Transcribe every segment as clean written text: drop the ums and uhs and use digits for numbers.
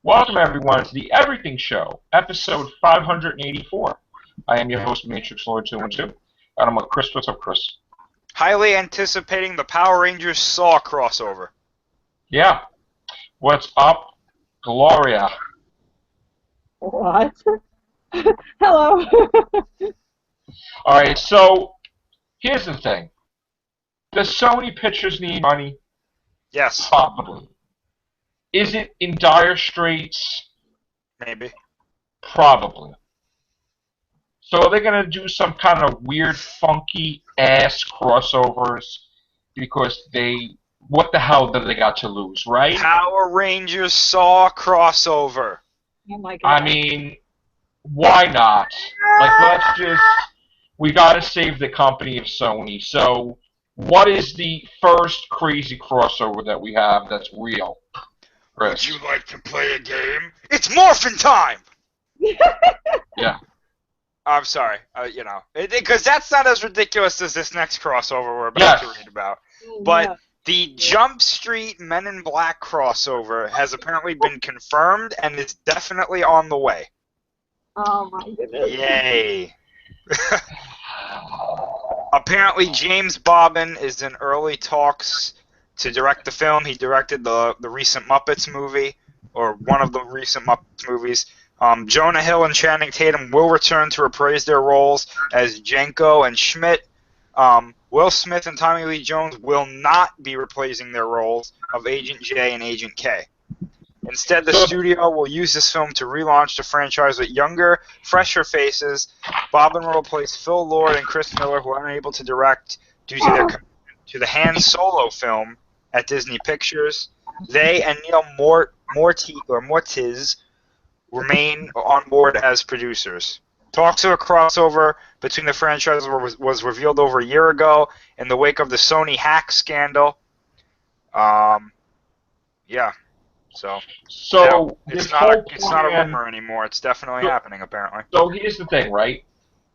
Welcome, everyone, to the Everything Show, episode 584. I am your host, Matrix Lord 212, and I'm with Chris. What's up, Chris? Highly anticipating the Power Rangers Saw crossover. Yeah. What's up, Gloria? What? Hello. All right, so here's the thing. Does Sony Pictures need money? Yes, Probably. Is it in dire straits? maybe. Probably. So are they going to do some kind of weird, funky ass crossovers because what the hell do they got to lose, right? Power Rangers Saw crossover. Oh my god. I mean, why not? We got to save the company of Sony. So what is the first crazy crossover that we have that's real, Chris? Would you like to play a game? It's morphin' time! Yeah. I'm sorry, because that's not as ridiculous as this next crossover we're about to read about. But the Jump Street Men in Black crossover has apparently been confirmed and is definitely on the way. Oh my goodness. Yay. Apparently James Bobbin is in early talks to direct the film. He directed the recent Muppets movie, or one of the recent Muppets movies. Jonah Hill and Channing Tatum will return to reprise their roles as Jenko and Schmidt. Will Smith and Tommy Lee Jones will not be reprising their roles of Agent J and Agent K. Instead, the studio will use this film to relaunch the franchise with younger, fresher faces. Bobbin will replace Phil Lord and Chris Miller, who are unable to direct due to their commitment to the Han Solo film at Disney Pictures. They and Neil Mortiz remain on board as producers. Talks of a crossover between the franchises was revealed over a year ago in the wake of the Sony hack scandal. Yeah. So it's not a rumor anymore. It's definitely happening, apparently. So here's the thing, right?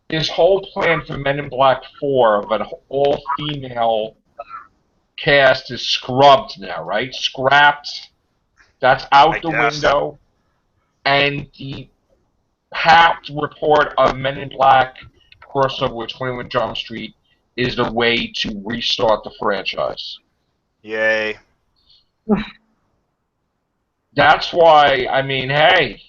This whole plan for Men in Black 4 of an all-female cast is scrubbed now, right? Scrapped. That's out the window. And the hacked report of Men in Black crossover with 21 Jump Street is the way to restart the franchise. Yay. That's why, I mean, hey,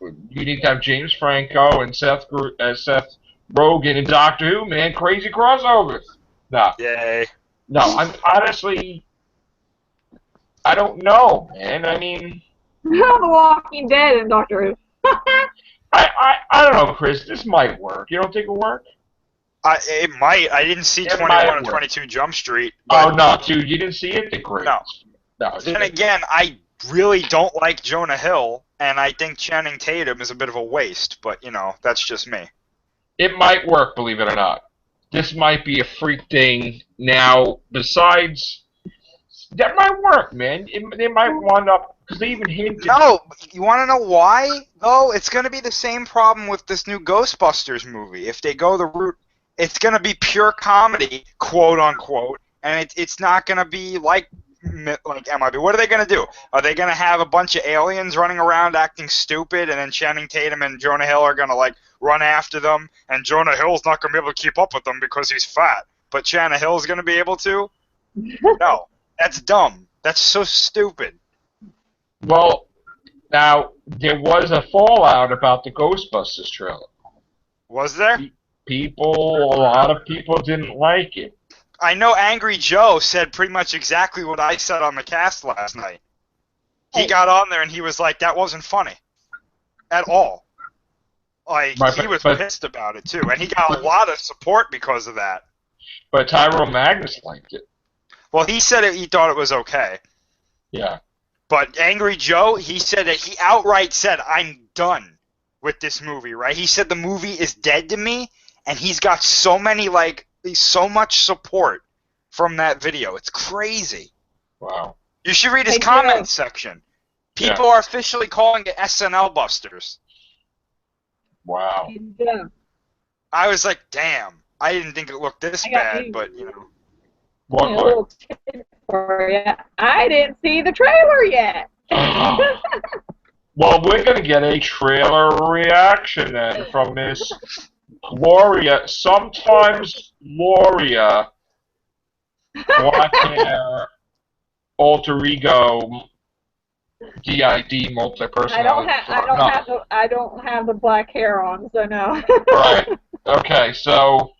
you need to have James Franco and Seth Rogen and Doctor Who, man. Crazy crossovers. No. Yay. No, I'm honestly, I don't know, man. I mean, The Walking Dead and Doctor Who. I don't know, Chris. This might work. You don't think it'll work? It might. I didn't see 21 and 22 Jump Street. Oh, no, dude. You didn't see it? Then great. No. Then again, I really don't like Jonah Hill, and I think Channing Tatum is a bit of a waste, but, that's just me. It might work, believe it or not. This might be a freak thing. Now, besides, that might work, man. They might wind up, because they even hinted. No, you want to know why, though? It's going to be the same problem with this new Ghostbusters movie. If they go the route, it's going to be pure comedy, quote-unquote, and it's not going to be like MIB. What are they going to do? Are they going to have a bunch of aliens running around acting stupid, and then Channing Tatum and Jonah Hill are going to, run after them, and Jonah Hill's not going to be able to keep up with them because he's fat, but Channing Hill's going to be able to? No, that's dumb. That's so stupid. Well, now, there was a fallout about the Ghostbusters trailer. Was there? A lot of people didn't like it. I know Angry Joe said pretty much exactly what I said on the cast last night. He got on there and he was like, that wasn't funny. At all. He was pissed about it too. And he got a lot of support because of that. But Tyrone Magnus liked it. Well, he said he thought it was okay. Yeah. But Angry Joe, he said that he outright said, I'm done with this movie, right? He said the movie is dead to me, and he's got so much support from that video. It's crazy. Wow. You should read his comments section. People are officially calling it SNL Busters. Wow. Yeah. I was like, damn. I didn't think it looked this bad, but, What? I didn't see the trailer yet. Well, we're gonna get a trailer reaction then from Miss Gloria. Sometimes Gloria, black hair, alter ego, DID, multi-personality. I don't have the black hair on, so no. Right. Okay, so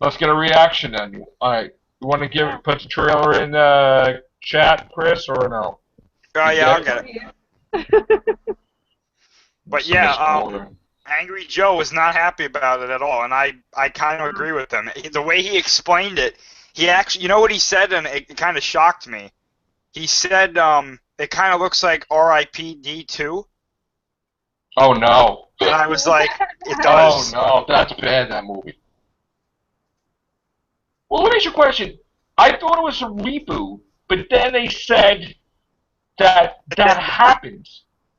let's get a reaction then. All right. You want to put the trailer in the chat, Chris, or no? Yeah, I'll get it. But yeah, Angry Joe was not happy about it at all, and I kind of agree with him. The way he explained it, he actually, you know what he said, and it kind of shocked me. He said it kind of looks like R.I.P. D2. Oh no. And I was like, it does. Oh no, that's bad, that movie. Well, let me ask you a question. I thought it was a reboot, but then they said that happened.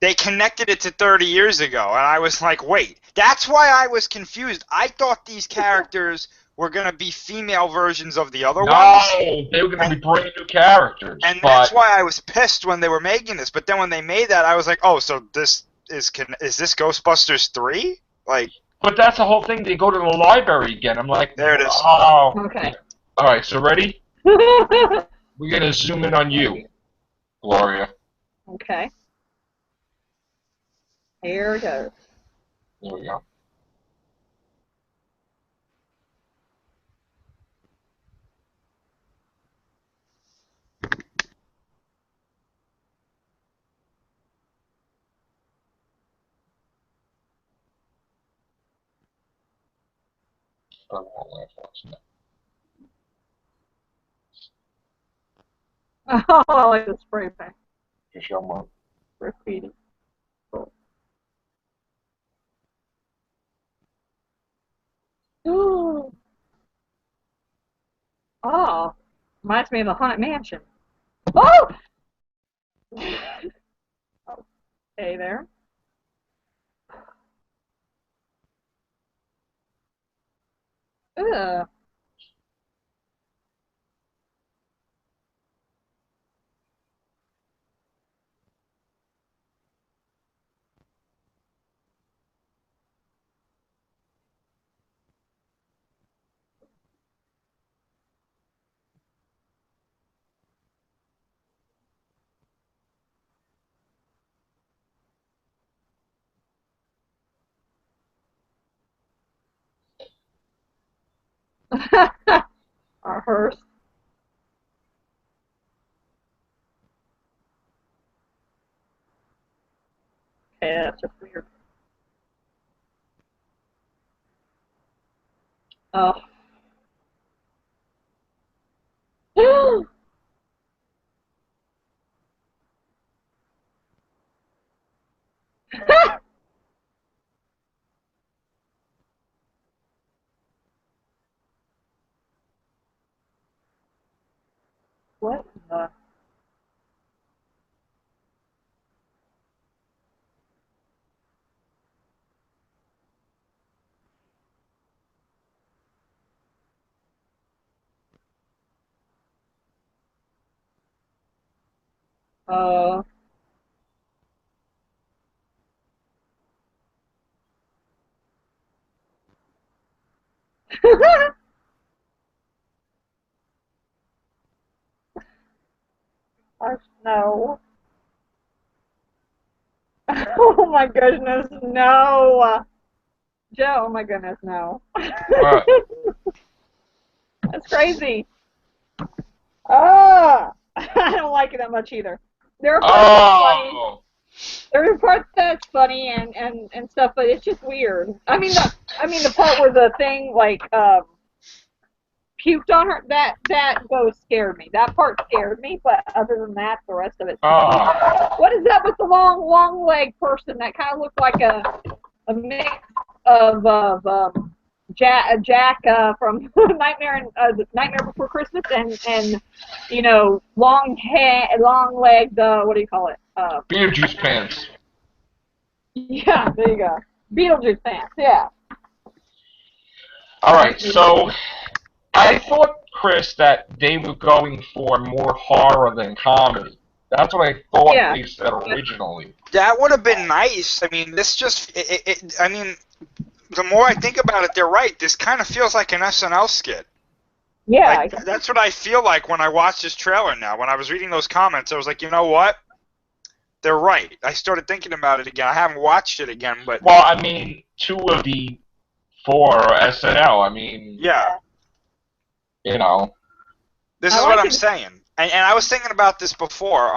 They connected it to 30 years ago, and I was like, wait. That's why I was confused. I thought these characters were going to be female versions of the other ones. No, they were going to be brand new characters. And that's why I was pissed when they were making this. But then when they made that, I was like, oh, so this is this Ghostbusters 3? Like. But that's the whole thing. They go to the library again. I'm like, there it is. Oh. Okay. All right, so ready? We're going to zoom in on you, Gloria. Okay. Here it goes. There we go. Oh, I like the spray paint. Just show them. Graffiti. Cool. Oh, reminds me of the Haunted Mansion. Oh! Okay, there. Ugh. Our hearse. Okay, that's just weird. Oh. What the? Uh. Our snow. Oh my goodness, no. Joe, oh my goodness, no. That's crazy. Ah, I don't like it that much either. There are parts that's funny. There are parts that's funny and stuff, but it's just weird. I mean the part where the thing like puked on her, that ghost scared me. That part scared me, but other than that, the rest of it. What is that with the long leg person? That kind of looked like a mix of Jack from Nightmare Before Christmas and you know long legged what do you call it? Beetlejuice pants. Yeah, there you go. Beetlejuice pants. Yeah. All right, so I thought, Chris, that they were going for more horror than comedy. That's what I thought Yeah. they said originally. That would have been nice. I mean, this just, I mean, the more I think about it, they're right. This kind of feels like an SNL skit. Yeah. Like, that's what I feel like when I watch this trailer now. When I was reading those comments, I was like, you know what? They're right. I started thinking about it again. I haven't watched it again, but... Well, I mean, 2 of the 4 are SNL. I mean... Yeah. You know. This is what I'm saying. And I was thinking about this before.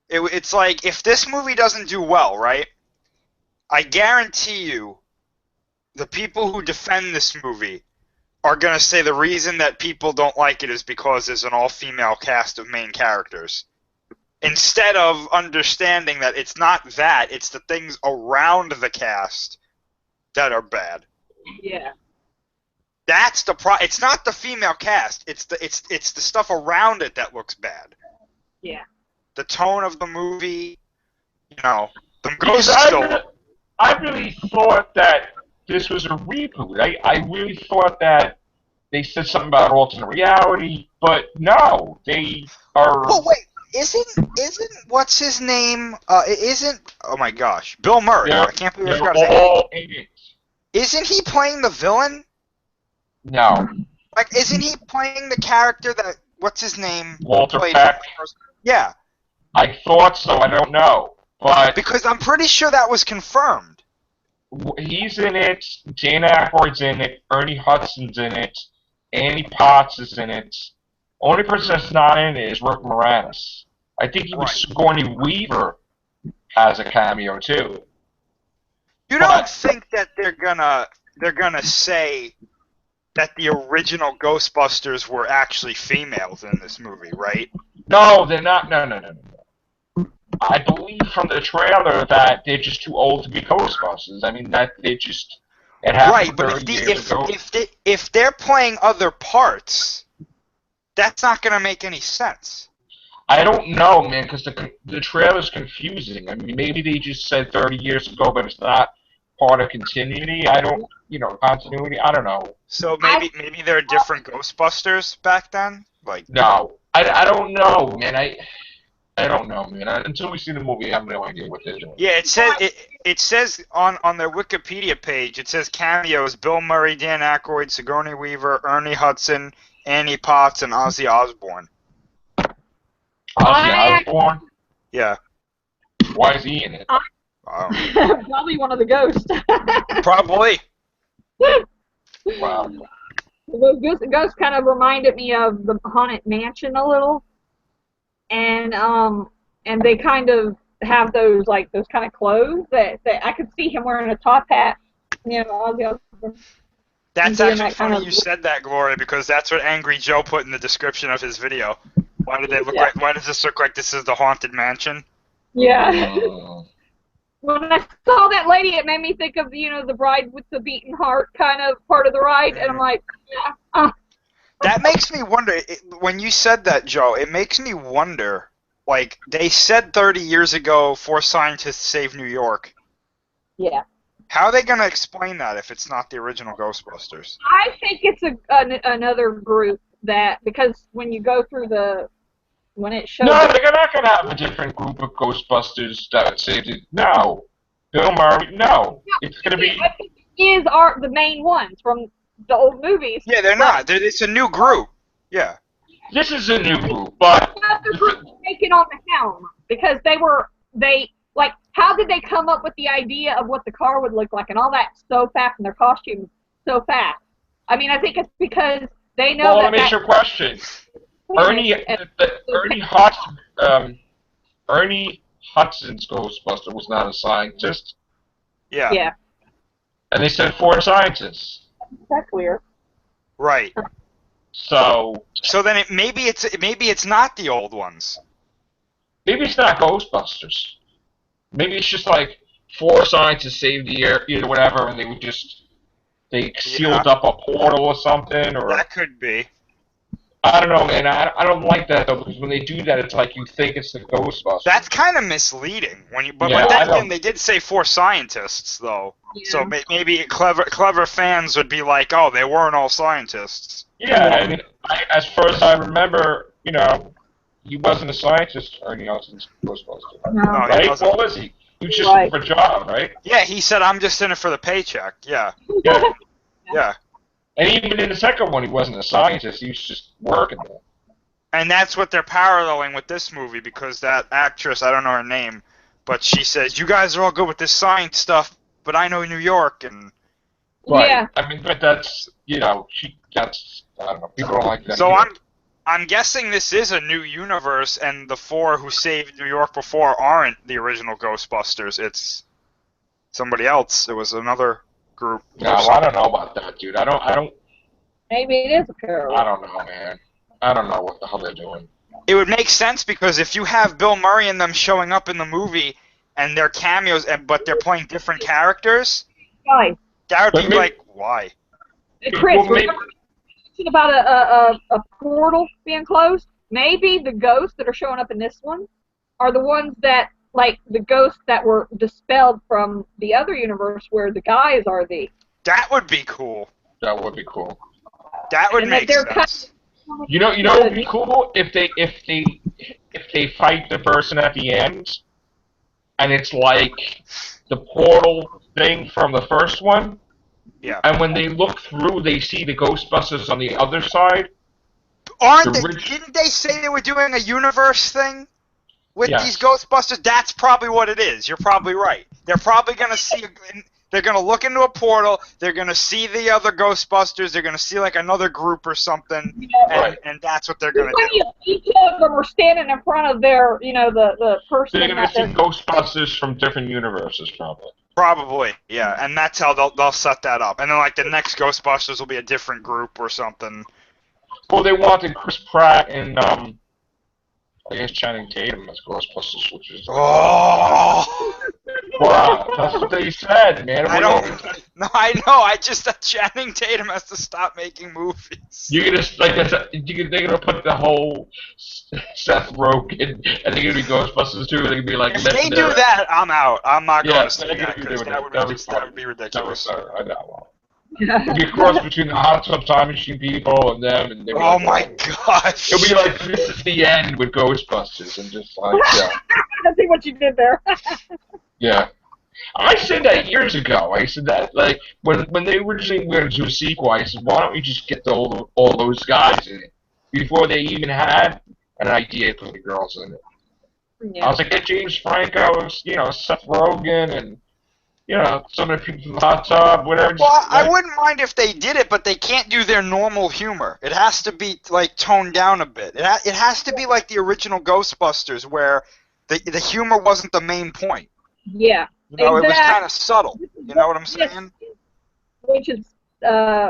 It's like, if this movie doesn't do well, right? I guarantee you, the people who defend this movie are going to say the reason that people don't like it is because there's an all-female cast of main characters. Instead of understanding that it's not that, it's the things around the cast that are bad. Yeah. That's the it's not the female cast. It's the stuff around it that looks bad. Yeah. The tone of the movie, you know, the Because ghosts still... I really thought that this was a reboot. I really thought that they said something about alternate reality, but no, they are... Oh, wait. Isn't what's his name? Oh my gosh, Bill Murray. I can't believe I forgot his name. Isn't he playing the villain? No. Like, isn't he playing the character that, what's his name? Walter Peck? Yeah. I thought so, I don't know. But because I'm pretty sure that was confirmed. He's in it, Dan Aykroyd's in it, Ernie Hudson's in it, Annie Potts is in it. Only person that's not in it is Rick Moranis. I think even Sigourney Weaver has a cameo too. You don't think that they're gonna say that the original Ghostbusters were actually females in this movie, right? No, they're not. No. I believe from the trailer that they're just too old to be Ghostbusters. I mean, that they just... It happened right, but if they're playing other parts, that's not going to make any sense. I don't know, man, because the trailer's confusing. I mean, maybe they just said 30 years ago, but it's not part of continuity. I don't, continuity. I don't know. So maybe they're different Ghostbusters back then? Like, no, I don't know, man. I don't know, man. Until we see the movie, I have no idea what they're doing. Yeah, it says on their Wikipedia page, it says cameos: Bill Murray, Dan Aykroyd, Sigourney Weaver, Ernie Hudson, Annie Potts, and Ozzy Osbourne. Ozzy Osbourne? Yeah. Why is he in it? Probably one of the ghosts. Probably. Wow. The ghost kind of reminded me of the Haunted Mansion a little. And they kind of have those kind of clothes that I could see him wearing a top hat. That's actually funny you said that, Gloria, because that's what Angry Joe put in the description of his video. Why do they look like? Why does this look like this is the Haunted Mansion? Yeah. When I saw that lady, it made me think of the bride with the beating heart kind of part of the ride, and I'm like, yeah. That makes me wonder, when you said that, Joe, it makes me wonder, like, they said 30 years ago, 4 scientists saved New York. Yeah. How are they going to explain that if it's not the original Ghostbusters? I think it's another group that, because when you go through when it shows... No, they're not going to have a different group of Ghostbusters that saved it. No. Bill Murray, no. It's going to be... I think these are the main ones from the old movies. Yeah, they're not. It's a new group. Yeah. This is a new group, but... Another group taking on the helm, because how did they come up with the idea of what the car would look like and all that so fast, and their costumes so fast? I mean, I think it's because they know Well, let me ask you a question. Ernie Hudson's Ghostbuster was not a scientist. Yeah. Yeah. And they said 4 scientists. That's weird. Right. So then maybe it's not the old ones. Maybe it's not Ghostbusters. Maybe it's just like 4 scientists saved the air, whatever, and they sealed up a portal or something, or that could be. I don't know, man. I don't like that though, because when they do that, it's like you think it's the Ghostbusters. That's kind of misleading. But then again, they did say 4 scientists, though. Yeah. So maybe clever fans would be like, "Oh, they weren't all scientists." Yeah, I mean, as far as I remember, he wasn't a scientist or anything else in Ghostbusters, No. No, he right? wasn't. What was he? He was just Right. looking for a job, right? Yeah, he said, I'm just in it for the paycheck. Yeah. Yeah. Yeah. And even in the second one, he wasn't a scientist. He was just working there. And that's what they're paralleling with this movie, because that actress, I don't know her name, but she says, you guys are all good with this science stuff, but I know New York, and... Right. Yeah. I mean, but that's, I don't know, people don't like that. So either. I'm guessing this is a new universe, and the four who saved New York before aren't the original Ghostbusters. It's somebody else. It was another group. No, I don't know about that, dude. I don't Maybe it is a parallel. know, man. I don't know what the hell they're doing. It would make sense, because if you have Bill Murray and them showing up in the movie, and they're cameos, but they're playing different characters, Guys, that would be But like, why? Chris, Well, maybe- remember about a portal being closed? Maybe the ghosts that are showing up in this one are the ones that, like, the ghosts that were dispelled from the other universe where the guys are the... That would be cool. That would be cool. That would And that make they're sense. You know what would be cool if they fight the person at the end, and it's like the portal thing from the first one. Yeah. And when they look through, they see the Ghostbusters on the other side. Didn't they say they were doing a universe thing with Yes. these Ghostbusters? That's probably what it is. You're probably right. They're probably going to see... They're going to look into a portal, they're going to see the other Ghostbusters, they're going to see like another group or something, Right. and that's what they're going to do. Each of them are standing in front of their, the person They're going to that see they're... Ghostbusters from different universes, probably. Probably, yeah, and that's how they'll set that up. And then like the next Ghostbusters will be a different group or something. Well, they wanted Chris Pratt and I guess Channing Tatum as Ghostbusters, which is Oh! wow. That's what they said, man. I don't... No, I know, I just thought Channing Tatum has to stop making movies. You're gonna they're gonna put the whole Seth Rogen and they're gonna be Ghostbusters too. They're gonna be like, If they do that, I'm out. I'm not going Yeah, to see that, because that would be ridiculous. I know. It'll be a cross between the Hot Tub Time Machine people and them, and Oh my gosh! It'll be like this is the end with Ghostbusters, and just like I see what you did there. yeah. I said that years ago. I said that like when they originally were going to do a sequel. I said, why don't we just get all those guys in it before they even had an idea for the girls in it? Yeah. I was like, get James Franco, Seth Rogen, and some of the people from the Hot Tub, whatever. Well, I wouldn't mind if they did it, but they can't do their normal humor. It has to be like toned down a bit. It has to be like the original Ghostbusters, where the humor wasn't the main point. Yeah. It was kind of subtle. You know what I'm saying? Which is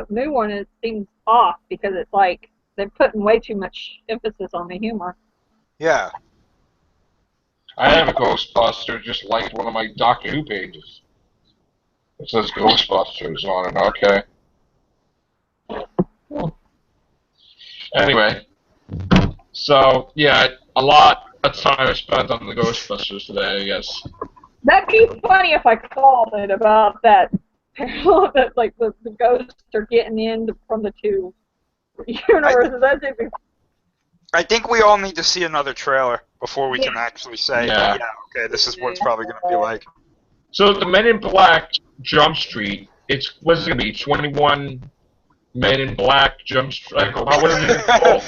new one. It seems off because it's like they're putting way too much emphasis on the humor. Yeah. I have a Ghostbuster just like one of my Doctor Who pages. It says Ghostbusters on it. Okay. Anyway, so yeah, a lot of time I spent on the Ghostbusters today, I guess. That'd be funny if I called it about that. That like the ghosts are getting in from the two universes. I think we all need to see another trailer before we can actually say, Yeah. Okay, this is what it's probably going to be like. So the Men in Black Jump Street, what's it gonna be? 21 Men in Black Jump Street? Like, what is it called?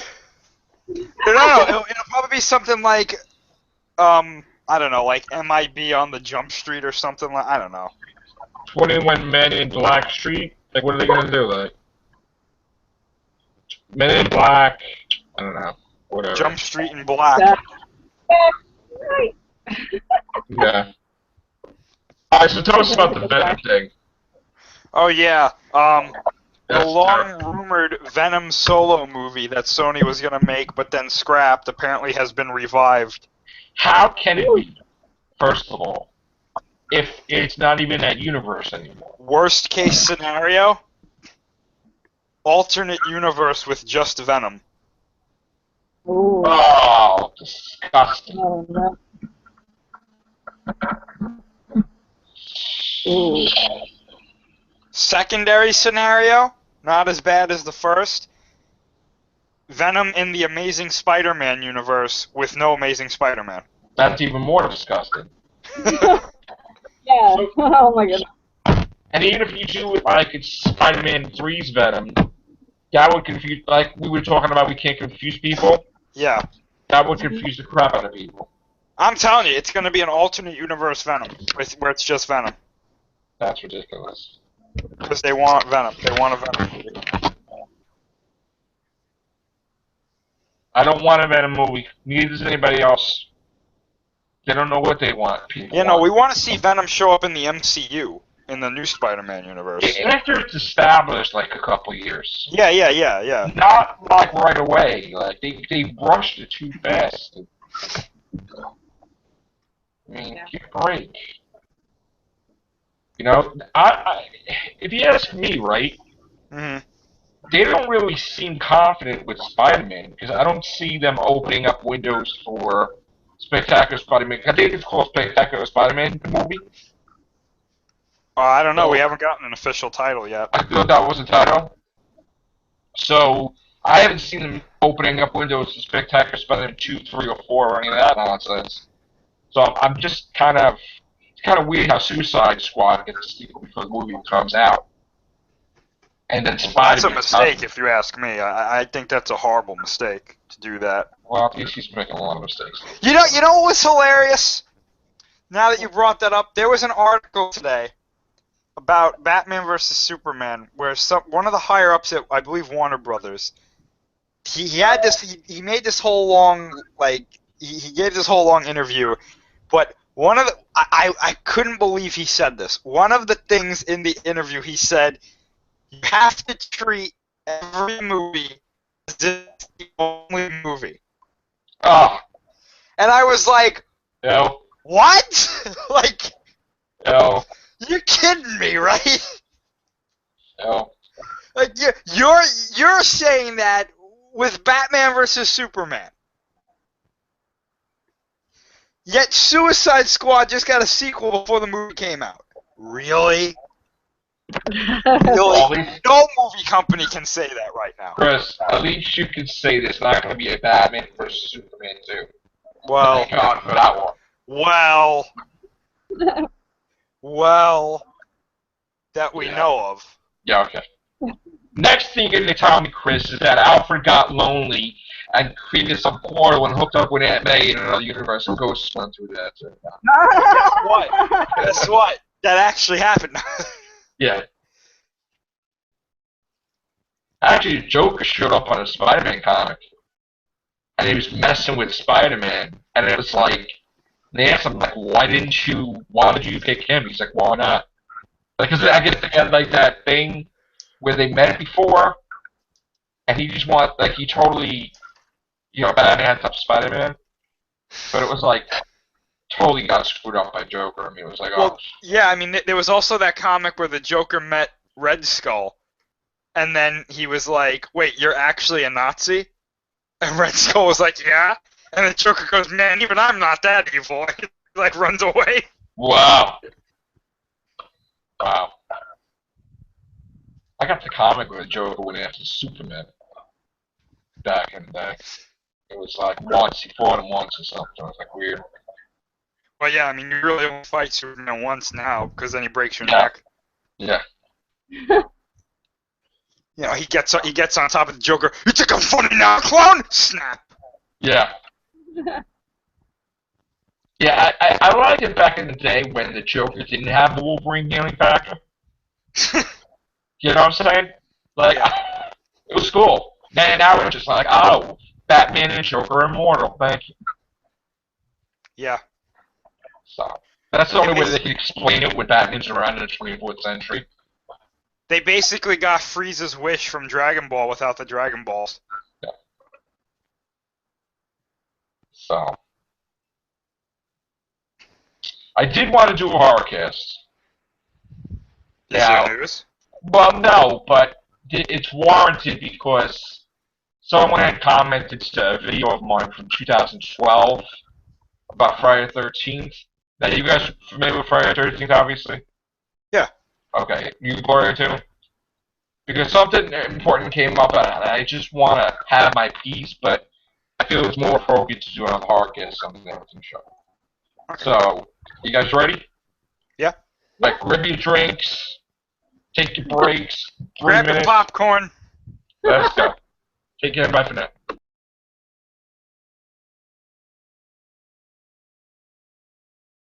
No, it'll probably be something like, I don't know, like MIB on the Jump Street or something like. I don't know. 21 Men in Black Street? Like, what are they gonna do? Like, Men in Black? I don't know. Whatever. Jump Street in Black. Right. Yeah. Alright, so tell us about the Venom thing. Oh yeah, the That's long-rumored Venom solo movie that Sony was gonna make but then scrapped apparently has been revived. How can it be, first of all, if it's not even that universe anymore? Worst case scenario, alternate universe with just Venom. Ooh. Oh, disgusting. Oh, no. Ooh. Secondary scenario, not as bad as the first. Venom in the Amazing Spider-Man universe with no Amazing Spider-Man. That's even more disgusting. Yeah. Oh my goodness. And even if you do it like it's Spider-Man 3's Venom, that would confuse, like we were talking about, we can't confuse people. Yeah. That would confuse the crap out of people. I'm telling you, it's going to be an alternate universe Venom, where it's just Venom. That's ridiculous. Because they want Venom. They want a Venom movie. I don't want a Venom movie. Neither does anybody else. They don't know what they want. People want. We want to see Venom show up in the MCU, in the new Spider-Man universe. After it's established, like a couple years. Yeah. Not like right away. Like they rushed it too fast. I mean, give a break. You know, if you ask me, right? Mm-hmm. They don't really seem confident with Spider-Man because I don't see them opening up windows for Spectacular Spider-Man. I think it's called Spectacular Spider-Man, the movie. I don't know. We haven't gotten an official title yet. I thought that was the title. So I haven't seen them opening up windows to Spectacular Spider-Man 2, 3, or 4 or any of that nonsense. So I'm just it's kind of weird how Suicide Squad gets a sequel before the movie comes out. And then Spider-Man. That's a mistake, if you ask me. I think that's a horrible mistake to do that. Well, he's making a lot of mistakes. You know what was hilarious? Now that you brought that up, there was an article today about Batman versus Superman, where one of the higher ups at, I believe, Warner Brothers, he made this whole long, he gave this whole long interview, but one of the I couldn't believe he said this. One of the things in the interview he said, you have to treat every movie as if it's the only movie. Oh. And I was like, No. what? Like, No. you're kidding me, right? No. Like, you're saying that with Batman versus Superman. Yet Suicide Squad just got a sequel before the movie came out. Really? Really? No movie company can say that right now. Chris, at least you can say there's not going to be a Batman versus Superman 2. Well, Thank God for that one. Well, that we know of. Yeah, okay. Next thing you're going to tell me, Chris, is that Alfred got lonely and created some portal and hooked up with Aunt May in another universe, and ghosts went through that. So. Guess what? That actually happened. Yeah. Actually, the Joker showed up on a Spider-Man comic, and he was messing with Spider-Man, and it was like, they asked him, like, why did you pick him? He's like, why not? Because I guess they had, like, that thing where they met before, and he just he totally, Batman top Spider-Man, but it was like, totally got screwed up by Joker. I mean, it was like, well, yeah, I mean, there was also that comic where the Joker met Red Skull, and then he was like, wait, you're actually a Nazi? And Red Skull was like, yeah. And then Joker goes, man, even I'm not that evil. And he, like, runs away. Wow. I got the comic where the Joker went after Superman back in the day. It was like once, he fought him once or something. It was like weird. Well, yeah, I mean, you really only fight Superman once now, because then he breaks your neck. Yeah. He gets on top of the Joker. You think I'm funny now, clown? Snap. Yeah. Yeah, I liked it back in the day when the Joker didn't have the Wolverine healing factor. You know what I'm saying? Like, it was cool. Now it's just like, oh, Batman and Joker are immortal. Thank you. Yeah. So that's the only way they can explain it with Batman's around in the 24th century. They basically got Frieza's wish from Dragon Ball without the Dragon Balls. Yeah. So I did want to do a horror cast. Is it news? Well, no, but it's warranted because someone had commented to a video of mine from 2012 about Friday the 13th. Now, you guys familiar with Friday the 13th, obviously? Yeah. Okay. You Goria too? because something important came up, and I just want to have my piece, but I feel it's more appropriate to do it on the podcast, something that we can show. Okay. So, you guys ready? Yeah. Like, grab your drinks, take your breaks, 3 Grab minutes. your popcorn. Let's go. Take care, bye for now.